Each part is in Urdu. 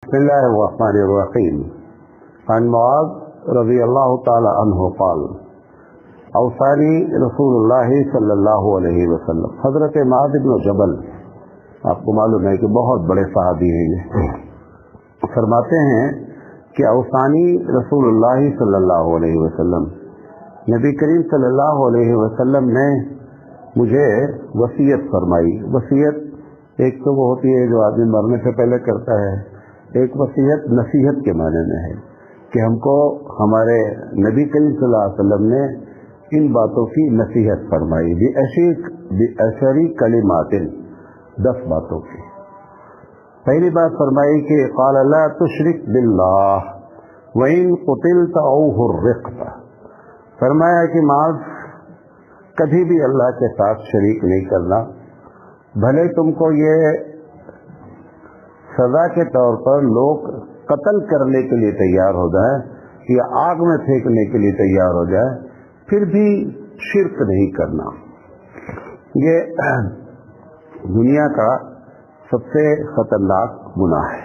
بسم الله الرحمن الرحيم. عن معاذ رضي الله تعالى عنه قال اوصانی رسول اللہ صلی اللہ علیہ وسلم. حضرت معاذ بن جبل آپ کو معلوم ہے کہ بہت بڑے صحابی ہیں یہ. فرماتے ہیں کہ اوصانی رسول اللہ صلی اللہ علیہ وسلم، نبی کریم صلی اللہ علیہ وسلم نے مجھے وصیت فرمائی. وصیت ایک تو وہ ہوتی ہے جو آدمی مرنے سے پہلے کرتا ہے، ایک وصیت نصیحت کے معنی میں ہے کہ ہم کو ہمارے نبی کریم صلی اللہ علیہ وسلم نے ان باتوں کی نصیحت فرمائی. بِأَشَرِ کلمات، 10 باتوں کی. پہلی بات فرمائی کہ قال لا تشرک باللہ وَإِن قُتِلْتَ أَوْ حُرِّقْتَ. فرمایا کہ معاذ کبھی بھی اللہ کے ساتھ شریک نہیں کرنا، بھلے تم کو یہ سزا کے طور پر لوگ قتل کرنے کے لیے تیار ہو جائے یا آگ میں پھینکنے کے لیے تیار ہو جائے، پھر بھی شرک نہیں کرنا. یہ دنیا کا سب سے خطرناک گناہ ہے.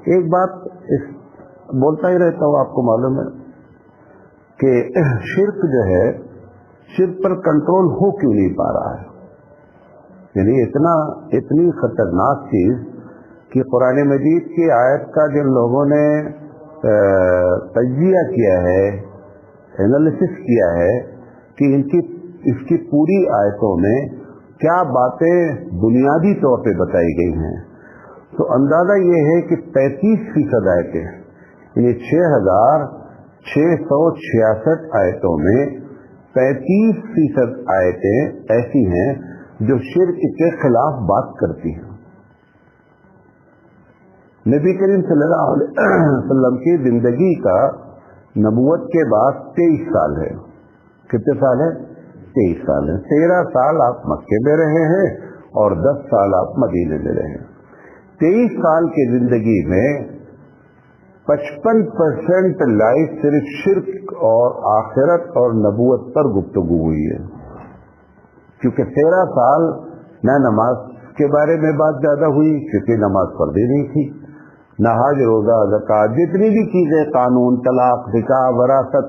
ایک بات بولتا ہی رہتا ہوں، آپ کو معلوم ہے کہ شرک جو ہے، شرک پر کنٹرول ہو کیوں نہیں پا رہا ہے. یعنی اتنی خطرناک چیز کہ قرآن مجید کی آیت کا جن لوگوں نے تجزیہ کیا ہے، انالیسس کیا ہے کہ اس کی پوری آیتوں میں کیا باتیں بنیادی طور پہ بتائی گئی ہیں، تو اندازہ یہ ہے کہ 35% آیتیں، یعنی 6666 آیتوں میں 35% آیتیں ایسی ہیں جو شرک کے خلاف بات کرتی ہیں. نبی کریم صلی اللہ علیہ وسلم کی زندگی کا نبوت کے بعد 23 سال ہے. کتنے سال ہے؟ 23 سال ہے. 13 سال آپ مکے میں رہے ہیں اور 10 سال آپ مدینے میں رہے. 23 سال کی زندگی میں 55% لائف صرف شرک اور آخرت اور نبوت پر گفتگو ہوئی ہے. کیونکہ 13 سال نہ نماز کے بارے میں بات زیادہ ہوئی کیونکہ نماز پڑھی نہیں تھی، نہ حج روزہ زکوٰۃ، جتنی بھی چیزیں، قانون، طلاق، نکاح، وراثت،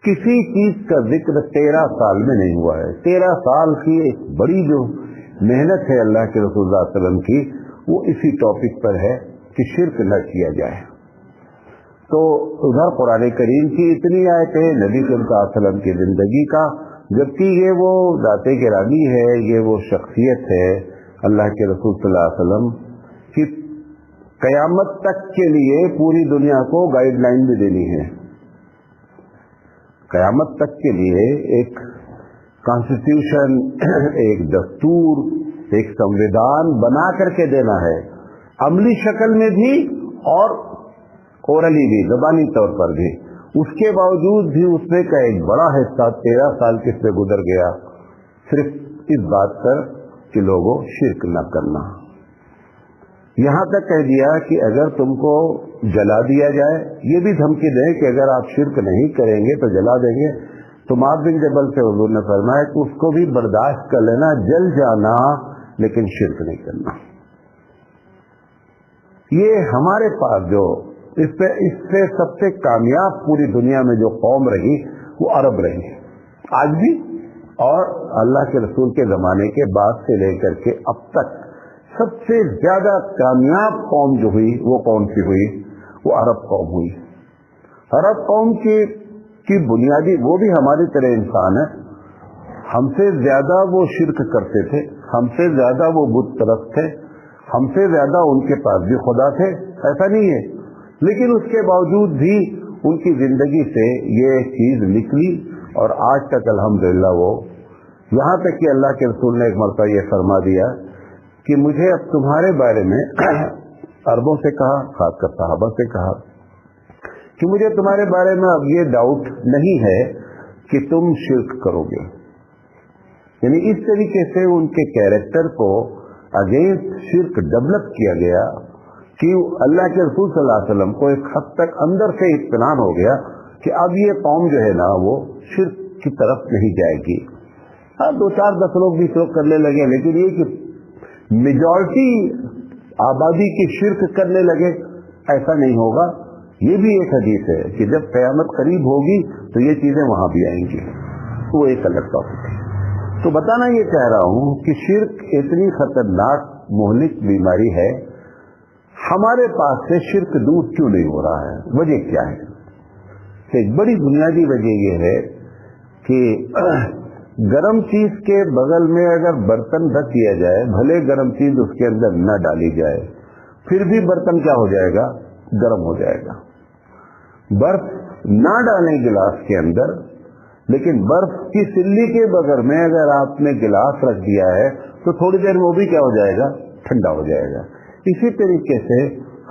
کسی چیز کا ذکر 13 سال میں نہیں ہوا ہے. 13 سال کی ایک بڑی جو محنت ہے اللہ کے رسول صلی اللہ علیہ وسلم کی، وہ اسی ٹاپک پر ہے کہ شرک نہ کیا جائے. تو ادھر قرآن کریم کی اتنی آیتیں، نبی صلی اللہ علیہ وسلم کی زندگی کا، جبکہ یہ وہ ذات گرامی ہے، یہ وہ شخصیت ہے اللہ کے رسول صلی اللہ علیہ وسلم کی قیامت تک کے لیے پوری دنیا کو گائیڈ لائن بھی دینی ہے. قیامت تک کے لیے ایک کانسٹیٹیوشن، ایک دستور، ایک سمویدھان بنا کر کے دینا ہے، عملی شکل میں بھی اور اورلی بھی، زبانی طور پر بھی. اس کے باوجود بھی اس میں کا ایک بڑا حصہ 13 سال کس سے گزر گیا صرف اس بات پر کہ لوگوں شرک نہ کرنا. یہاں تک کہہ دیا کہ اگر تم کو جلا دیا جائے، یہ بھی دھمکی دیں کہ اگر آپ شرک نہیں کریں گے تو جلا دیں گے. تو معاذ بن جبل سے حضور نے فرمایا کہ اس کو بھی برداشت کر لینا، جل جانا لیکن شرک نہیں کرنا. یہ ہمارے پاس جو اس سے سب سے کامیاب پوری دنیا میں جو قوم رہی وہ عرب رہی آج بھی، اور اللہ کے رسول کے زمانے کے بعد سے لے کر کے اب تک سب سے زیادہ کامیاب قوم جو ہوئی وہ کون سی ہوئی؟ وہ عرب قوم ہوئی. عرب قوم کی بنیادی، وہ بھی ہماری طرح انسان ہے، ہم سے زیادہ وہ شرک کرتے تھے، ہم سے زیادہ وہ بت پرست تھے، ہم سے زیادہ ان کے پاس بھی خدا تھے، ایسا نہیں ہے. لیکن اس کے باوجود بھی ان کی زندگی سے یہ چیز نکلی اور آج تک الحمدللہ وہ، یہاں تک کہ اللہ کے رسول نے ایک مرتبہ یہ فرما دیا کہ مجھے اب تمہارے بارے میں عربوں سے کہا، خاص کر صحابہ سے کہا کہ مجھے تمہارے بارے میں اب یہ ڈاؤٹ نہیں ہے کہ تم شرک کرو گے. یعنی اس طریقے سے ان کے کیریکٹر کو اگینسٹ شرک ڈیولپ کیا گیا کہ اللہ کے رسول صلی اللہ علیہ وسلم کو ایک حد تک اندر سے اطمینان ہو گیا کہ اب یہ قوم جو ہے نا وہ شرک کی طرف نہیں جائے گی. ہاں 2 4 10 لوگ بھی شرک کرنے لگے، لیکن یہ کہ میجورٹی آبادی کی شرک کرنے لگے ایسا نہیں ہوگا. یہ بھی ایک حدیث ہے کہ جب قیامت قریب ہوگی تو یہ چیزیں وہاں بھی آئیں گی. وہ ایک الگ ٹاپک ہے. تو بتانا یہ چاہ رہا ہوں کہ شرک اتنی خطرناک مہلک بیماری ہے. ہمارے پاس سے شرک دور کیوں نہیں ہو رہا ہے؟ وجہ کیا ہے؟ ایک بڑی بنیادی وجہ یہ ہے کہ گرم چیز کے بغل میں اگر برتن رکھ دیا جائے، بھلے گرم چیز اس کے اندر نہ ڈالی جائے، پھر بھی برتن کیا ہو جائے گا؟ گرم ہو جائے گا. برف نہ ڈالیں گلاس کے اندر، لیکن برف کی سلی کے بغیر میں اگر آپ نے گلاس رکھ دیا ہے تو تھوڑی دیر میں وہ بھی کیا ہو جائے گا؟ ٹھنڈا ہو جائے گا. اسی طریقے سے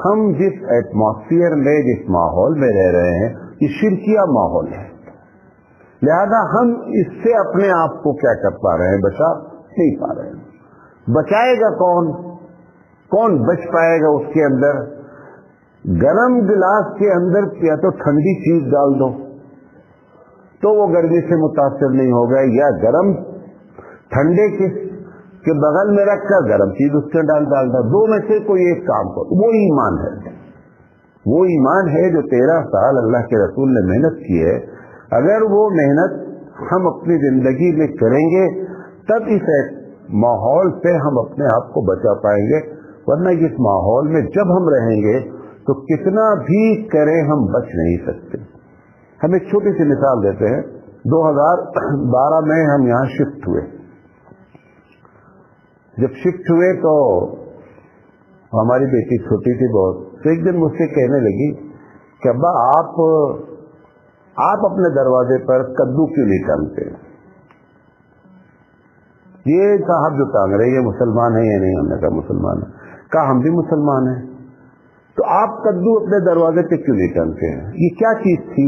ہم جس ایٹماسفیئر میں، جس ماحول میں رہ رہے ہیں، یہ شرکیہ ماحول ہے. لہذا ہم اس سے اپنے آپ کو کیا کر پا رہے ہیں؟ بچا نہیں پا رہے ہیں. بچائے گا کون؟ کون بچ پائے گا اس کے اندر؟ گرم گلاس کے اندر یا تو ٹھنڈی چیز ڈال دو تو وہ گرمی سے متاثر نہیں ہوگا، یا گرم ٹھنڈے کے بغل میں رکھ کر گرم چیز اس کے ڈال دو. دو میں سے کوئی ایک کام کرو. وہ ایمان ہے. وہ ایمان ہے جو 13 سال اللہ کے رسول نے محنت کی ہے. اگر وہ محنت ہم اپنی زندگی میں کریں گے تب اس ماحول سے ہم اپنے آپ کو بچا پائیں گے. ورنہ اس ماحول میں جب ہم رہیں گے تو کتنا بھی کریں ہم بچ نہیں سکتے. ہم ایک چھوٹی سی مثال دیتے ہیں. 2012 میں ہم یہاں شفٹ ہوئے. جب شفٹ ہوئے تو ہماری بیٹی چھوٹی تھی بہت. تو ایک دن مجھ سے کہنے لگی کہ ابا آپ اپنے دروازے پر کدو کیوں نہیں ٹانگتے؟ یہ صاحب جو ٹانگ رہے یہ مسلمان ہیں یا نہیں؟ ہم نے کہا مسلمان ہے. کہا ہم بھی مسلمان ہیں. تو آپ کدو اپنے دروازے پہ کیوں نہیں ٹانگتے ہیں؟ یہ کیا چیز تھی؟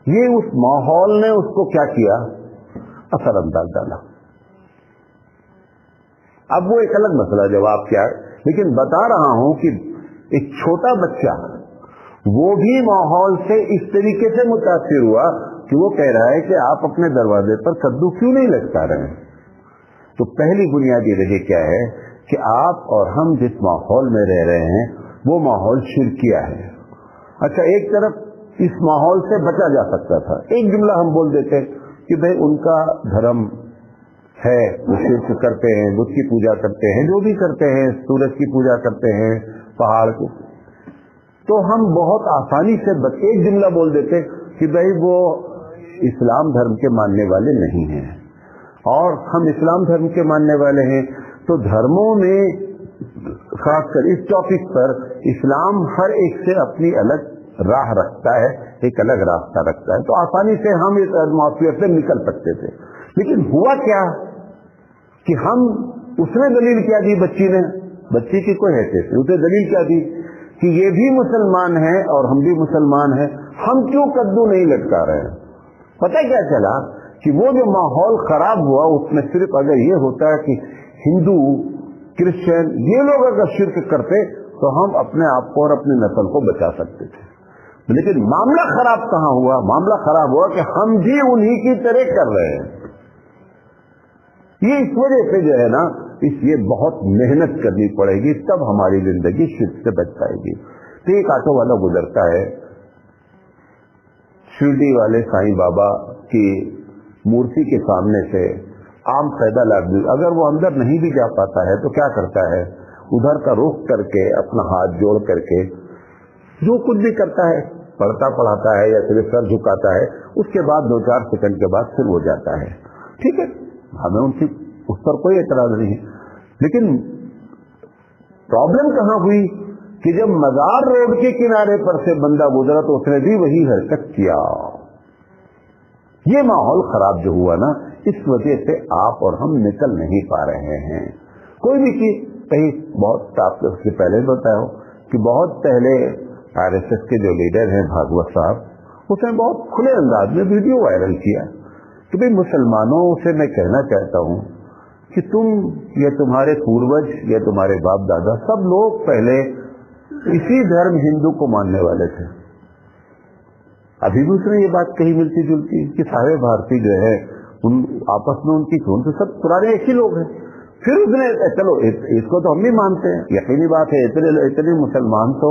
یہ اس ماحول نے اس کو کیا کیا؟ اثر انداز ڈالا. اب وہ ایک الگ مسئلہ جواب کیا ہے، لیکن بتا رہا ہوں کہ ایک چھوٹا بچہ وہ بھی ماحول سے اس طریقے سے متاثر ہوا کہ وہ کہہ رہا ہے کہ آپ اپنے دروازے پر کدو کیوں نہیں لٹکا رہے ہیں. تو پہلی بنیادی وجہ کیا ہے کہ آپ اور ہم جس ماحول میں رہ رہے ہیں وہ ماحول شرکیہ ہے. اچھا، ایک طرف اس ماحول سے بچا جا سکتا تھا. ایک جملہ ہم بول دیتے کہ بھئی ان کا دھرم ہے، وہ شرک کرتے ہیں، بت کی پوجا کرتے ہیں، جو بھی کرتے ہیں، سورج کی پوجا کرتے ہیں، پہاڑ کو. تو ہم بہت آسانی سے ایک جملہ بول دیتے کہ بھئی وہ اسلام دھرم کے ماننے والے نہیں ہیں، اور ہم اسلام دھرم کے ماننے والے ہیں. تو دھرموں میں خاص کر اس ٹاپک پر اسلام ہر ایک سے اپنی الگ راہ رکھتا ہے، ایک الگ راستہ رکھتا ہے. تو آسانی سے ہم اس ایٹماسفیئر سے نکل سکتے تھے. لیکن ہوا کیا کہ ہم اس نے دلیل کیا دی، بچی کی کوئی حیثیت نہیں، اسے دلیل کیا دی کہ یہ بھی مسلمان ہیں اور ہم بھی مسلمان ہیں، ہم کیوں کدو نہیں لٹکا رہے ہیں؟ پتہ کیا چلا کہ وہ جو ماحول خراب ہوا اس میں صرف اگر یہ ہوتا ہے کہ ہندو، کرسچن یہ لوگ اگر شرک کرتے تو ہم اپنے آپ کو اور اپنی نسل کو بچا سکتے تھے. لیکن معاملہ خراب کہاں ہوا؟ معاملہ خراب ہوا کہ ہم بھی انہی کی طرح کر رہے ہیں. یہ اس وجہ سے جو ہے نا، یہ بہت محنت کرنی پڑے گی تب ہماری زندگی شرک سے بچ پائے گی. تو ایک آٹو والا گزرتا ہے، شرڈی والے سائیں بابا کی مورتی کے سامنے سے عام پیدل آدمی اگر وہ اندر نہیں بھی جا پاتا ہے تو کیا کرتا ہے؟ ادھر کا رخ کر کے اپنا ہاتھ جوڑ کر کے جو کچھ بھی کرتا ہے، پڑھاتا ہے یا صرف سر جھکاتا ہے، اس کے بعد 2-4 سیکنڈ کے بعد پھر ہو جاتا ہے. ٹھیک ہے، ہمیں اس پر کوئی اعتراض نہیں ہے. لیکن پرابلم کہاں ہوئی کہ جب مزار روڈ کے کنارے پر سے بندہ گزرا تو اس نے بھی وہی حرکت کیا. یہ ماحول خراب جو ہوا نا، اس وجہ سے آپ اور ہم نکل نہیں پا رہے ہیں. کوئی بھی چیز کہیں بہت آپ اس سے پہلے بتایا کہ بہت پہلے RSS کے جو لیڈر ہیں بھاگوت صاحب، اس نے بہت کھلے انداز میں ویڈیو وائرل کیا کہ بھئی مسلمانوں سے میں کہنا چاہتا ہوں کہ تم یا تمہارے پوروج یا تمہارے باپ دادا سب لوگ پہلے اسی دھرم ہندو کو ماننے والے تھے. ابھی بھی اس نے یہ بات کہی ملتی جلتی کہ سارے بھارتی جو ہے ان آپس میں ان کی خون سے سب پرانے ایک ہی لوگ ہیں. پھر اس نے چلو اس کو تو ہم بھی مانتے ہیں، یقینی بات ہے اتنے مسلمان تو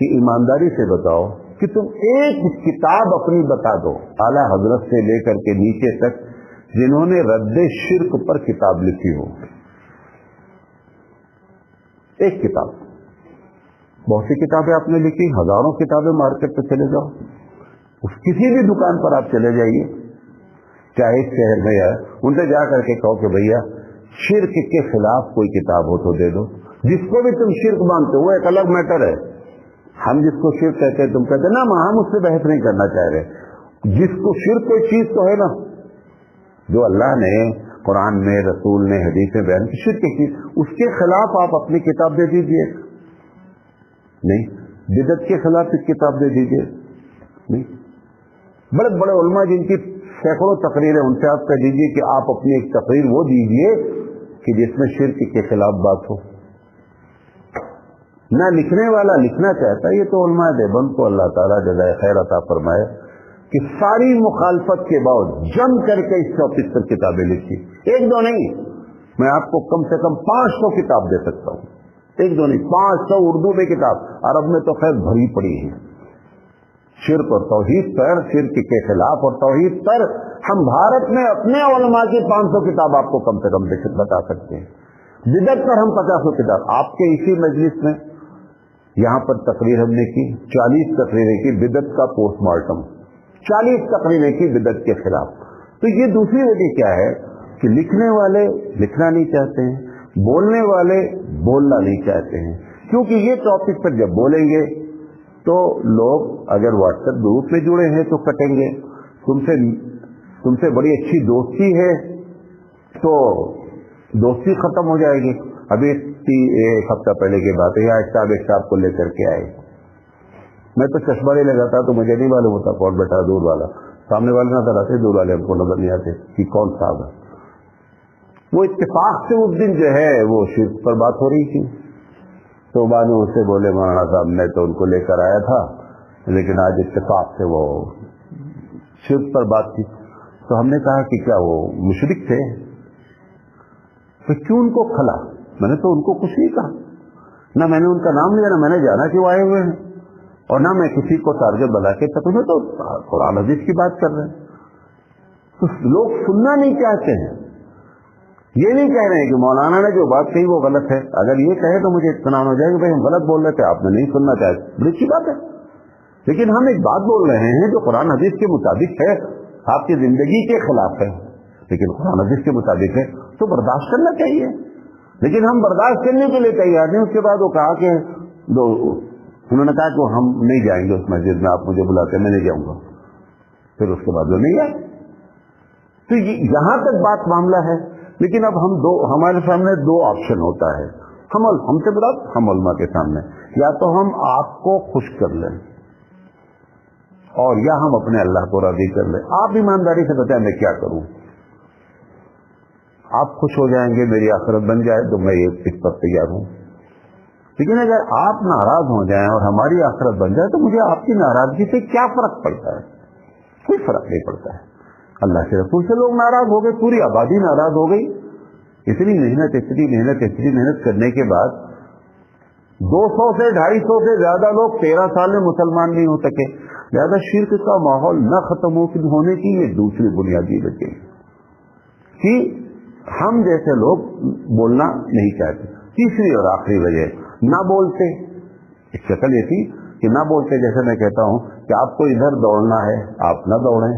کہ ایمانداری سے بتاؤ کہ تم ایک کتاب اپنی بتا دو اعلیٰ حضرت سے لے کر کے نیچے تک جنہوں نے رد شرک پر کتاب لکھی ہو. ایک کتاب. بہت سی کتابیں آپ نے لکھی, ہزاروں کتابیں مارکیٹ پہ چلے جاؤ, اس کسی بھی دکان پر آپ چلے جائیے چاہے شہر میں ہے, ان سے جا کر کے کہو کہ بھیا شرک کے خلاف کوئی کتاب ہو تو دے دو. جس کو بھی تم شرک مانتے ہو ایک الگ میٹر ہے. ہم جس کو شرک کہتے ہیں تم کہتے ہیں نا, ہم اس سے بحث نہیں کرنا چاہ رہے. جس کو شرک کوئی چیز تو ہے نا جو اللہ نے قرآن میں, رسول نے حدیث میں بیان کی, شرک کی چیز, اس کے خلاف آپ اپنی کتاب دے دیجئے. نہیں, بدعت کے خلاف ایک کتاب دے دیجئے. نہیں, بڑے بڑے علماء جن کی سینکڑوں تقریریں, ان سے آپ کہہ دیجئے کہ آپ اپنی ایک تقریر وہ دیجئے کہ جس میں شرک کے خلاف بات ہو. نہ لکھنے والا لکھنا چاہتا ہے, یہ تو علماء دیوبند کو اللہ تعالیٰ جزائے خیر عطا فرمائے کہ ساری مخالفت کے باوجود جم کر کے اس ٹاپک پر کتابیں لکھی. ایک دو نہیں, میں آپ کو کم سے کم 500 کتاب دے سکتا ہوں. ایک دو نہیں, 500 اردو میں کتاب, عرب میں تو خیر بھری پڑی ہے. شرک اور توحید پر, شرک کے خلاف اور توحید پر ہم بھارت میں اپنے علماء کی 500 کتاب آپ کو کم سے کم بتا سکتے ہیں. بدعت پر ہم 50 کتاب. آپ کے اسی مجلس میں یہاں پر تقریر ہم نے کی, 40 تقریریں کی بدعت کا پوسٹ مارٹم, 40 تقریریں کی بدعت کے خلاف. تو یہ دوسری وجہ کیا ہے کہ لکھنے والے لکھنا نہیں چاہتے ہیں, بولنے والے بولنا نہیں چاہتے ہیں. کیونکہ یہ ٹاپک پر جب بولیں گے تو لوگ اگر واٹس ایپ گروپ میں جڑے ہیں تو کٹیں گے. تم سے بڑی اچھی دوستی ہے تو دوستی ختم ہو جائے گی. ابھی ایک ہفتہ پہلے کی بات ہے, یہاں ایک صاحب کو لے کر کے آئے. میں تو چشمہ نہیں لگاتا تو مجھے نہیں معلوم ہوتا کون بیٹھا, دور والا, سامنے والے نظر آتے, دور والے ہم کو نظر نہیں آتے کہ کون صاحب ہے. وہ اتفاق سے اس دن جو ہے وہ شرک پر بات ہو رہی تھی, تو بعد میں اس سے بولے مولانا صاحب میں تو ان کو لے کر آیا تھا لیکن آج اتفاق سے وہ شرک پر بات تھی. تو ہم نے کہا کہ کیا وہ مشرک تھے؟ تو کیوں ان کو کھلا؟ میں نے تو ان کو کچھ نہیں کہا, نہ میں نے ان کا نام لیا, نہ میں نے جانا کہ وہ آئے ہوئے ہیں, اور نہ میں کسی کو ٹارگٹ بنا کے تک تو قرآن حدیث کی بات کر رہے ہیں. تو لوگ سننا نہیں چاہتے ہیں. یہ نہیں کہہ رہے ہیں کہ مولانا نے جو بات کہی وہ غلط ہے. اگر یہ کہے تو مجھے اطمینان ہو جائے کہ بھائی ہم غلط بول رہے تھے, آپ نے نہیں سننا چاہتے, بڑی اچھی بات ہے. لیکن ہم ایک بات بول رہے ہیں جو قرآن حدیث کے مطابق ہے, آپ کی زندگی کے خلاف ہے, لیکن قرآن حدیث کے مطابق ہے تو برداشت کرنا چاہیے. لیکن ہم برداشت کرنے کے لیے تیار نہیں. اس کے بعد وہ کہا کہ انہوں نے کہا کہ ہم نہیں جائیں گے اس مسجد میں, آپ مجھے بلاتے ہیں, میں نہیں جاؤں گا. پھر اس کے بعد وہ نہیں آئے. تو یہاں تک بات معاملہ ہے. لیکن اب ہمارے سامنے 2 آپشن ہوتا ہے, ہم سے مراد ہم علماء کے سامنے, یا تو ہم آپ کو خوش کر لیں اور یا ہم اپنے اللہ کو راضی کر لیں. آپ ایمانداری سے بتائیں میں کیا کروں. آپ خوش ہو جائیں گے, میری آخرت بن جائے تو میں اس پر تیار ہوں. لیکن اگر آپ ناراض ہو جائیں اور ہماری آخرت بن جائے تو مجھے آپ کی ناراضگی سے کیا فرق پڑتا ہے؟ کوئی فرق نہیں پڑتا ہے. اللہ کے رسول سے لوگ ناراض ہو گئے, پوری آبادی ناراض ہو گئی. اتنی محنت کرنے کے بعد 200 سے 250 سے زیادہ لوگ 13 سال میں مسلمان نہیں ہو سکے. لہذا شرک کا ماحول نہ ختم ہونے کی یہ دوسری بنیادی وجہ کہ ہم جیسے لوگ بولنا نہیں چاہتے. تیسری اور آخری وجہ نہ بولتے. ایک شکل یہ تھی کہ نہ بولتے, جیسے میں کہتا ہوں کہ آپ کو ادھر دوڑنا ہے, آپ نہ دوڑیں,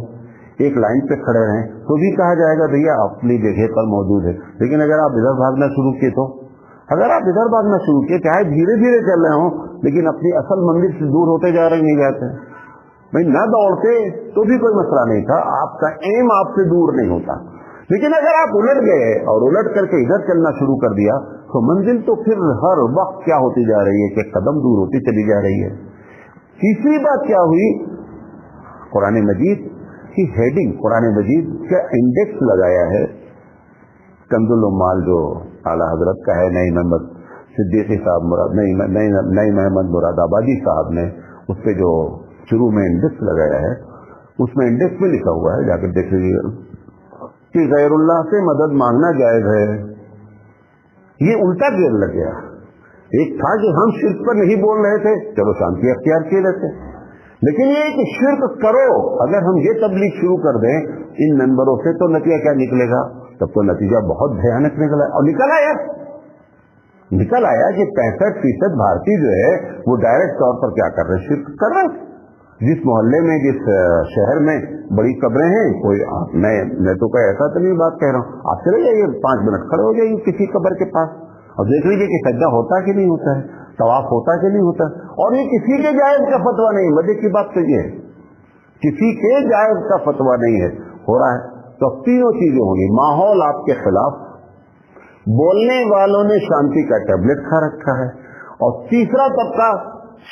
ایک لائن پہ کھڑے رہیں, تو بھی کہا جائے گا بھیا اپنی جگہ پر موجود ہے. لیکن اگر آپ ادھر بھاگنا شروع کیے تو, اگر آپ ادھر بھاگنا شروع کیے, چاہے دھیرے دھیرے چل رہے ہوں لیکن اپنی اصل منزل سے دور ہوتے جا رہے, نہیں جاتے. بھائی نہ دوڑتے تو بھی کوئی مسئلہ نہیں تھا, آپ کا ایم آپ سے دور نہیں ہوتا. لیکن اگر آپ الٹ گئے اور الٹ کر کے ادھر چلنا شروع کر دیا تو منزل تو پھر ہر وقت کیا ہوتی جا رہی ہے کہ قدم دور ہوتی چلی جا رہی ہے. تیسری بات کیا ہوئی, قرآن مجید کی ہیڈنگ, قرآن مجید کا انڈیکس لگایا ہے کنز العمال جو اعلیٰ حضرت کا ہے, نئی محمد صدیقی صاحب, نئی محمد مراد آبادی صاحب نے اس پہ جو شروع میں انڈیکس لگایا ہے, اس میں انڈیکس میں لکھا ہوا ہے, جا کر دیکھ لیجیے کہ غیر اللہ سے مدد مانگنا جائز ہے. یہ الٹا گیئر لگ گیا. ایک تھا کہ ہم شرک پر نہیں بول رہے تھے، چلو شانتی اختیار کیے لیتے، لیکن یہ کہ شرک کرو، اگر ہم یہ تبلیغ شروع کر دیں ان ممبروں سے تو نتیجہ کیا نکلے گا؟ تب تو نتیجہ بہت بھیانک نکلا، اور نکل آیا کہ 65% بھارتی جو ہے وہ ڈائریکٹ طور پر کیا کر رہے ہیں؟ شرک کر رہے ہیں۔ جس محلے میں، جس شہر میں بڑی قبریں ہیں، کوئی میں تو کوئی ایسا تو نہیں بات کہہ رہا ہوں، آپ چلے جائیے 5 منٹ کھڑے ہو جائیے کسی قبر کے پاس اور دیکھ لیجیے کہ سجدہ ہوتا کہ نہیں ہوتا ہے، طواف ہوتا کہ نہیں ہوتا ہے، اور یہ کسی کے جائز کا فتویٰ نہیں، مزے کی بات تو یہ ہے کسی کے جائز کا فتویٰ نہیں ہے، ہو رہا ہے۔ تو تینوں چیزیں ہوں گی، ماحول آپ کے خلاف، بولنے والوں نے شانتی کا ٹیبلٹ کھا رکھا ہے، اور تیسرا طبقہ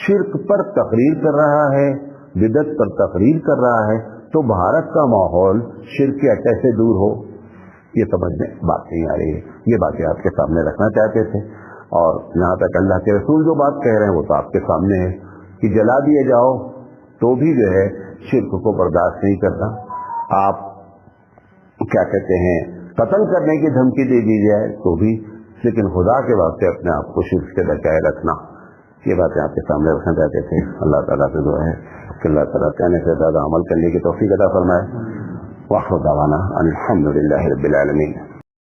شرک پر تقریر کر رہا ہے، بدعت پر تقریر کر رہا ہے، تو بھارت کا ماحول شرک کے اٹے سے دور ہو، یہ سمجھ میں بات نہیں آ رہی ہے۔ یہ باتیں آپ کے سامنے رکھنا چاہتے تھے، اور یہاں تک اللہ کے رسول جو بات کہہ رہے ہیں وہ تو آپ کے سامنے ہے کہ جلا دیے جاؤ تو بھی جو ہے شرک کو برداشت نہیں کرنا، آپ کیا کہتے ہیں قتل کرنے کی دھمکی دے دی جائے تو بھی، لیکن خدا کے واسطے اپنے آپ کو شرک سے بچائے رکھنا، یہ باتیں آپ کے سامنے رکھنا چاہتے تھے۔ اللہ تعالیٰ سے دعا ہے کہ اللہ تعالیٰ کہنے سے زیادہ عمل کرنے کی توفیق عطا فرمائے۔ وآخر دعوانا ان الحمد للہ رب العالمین۔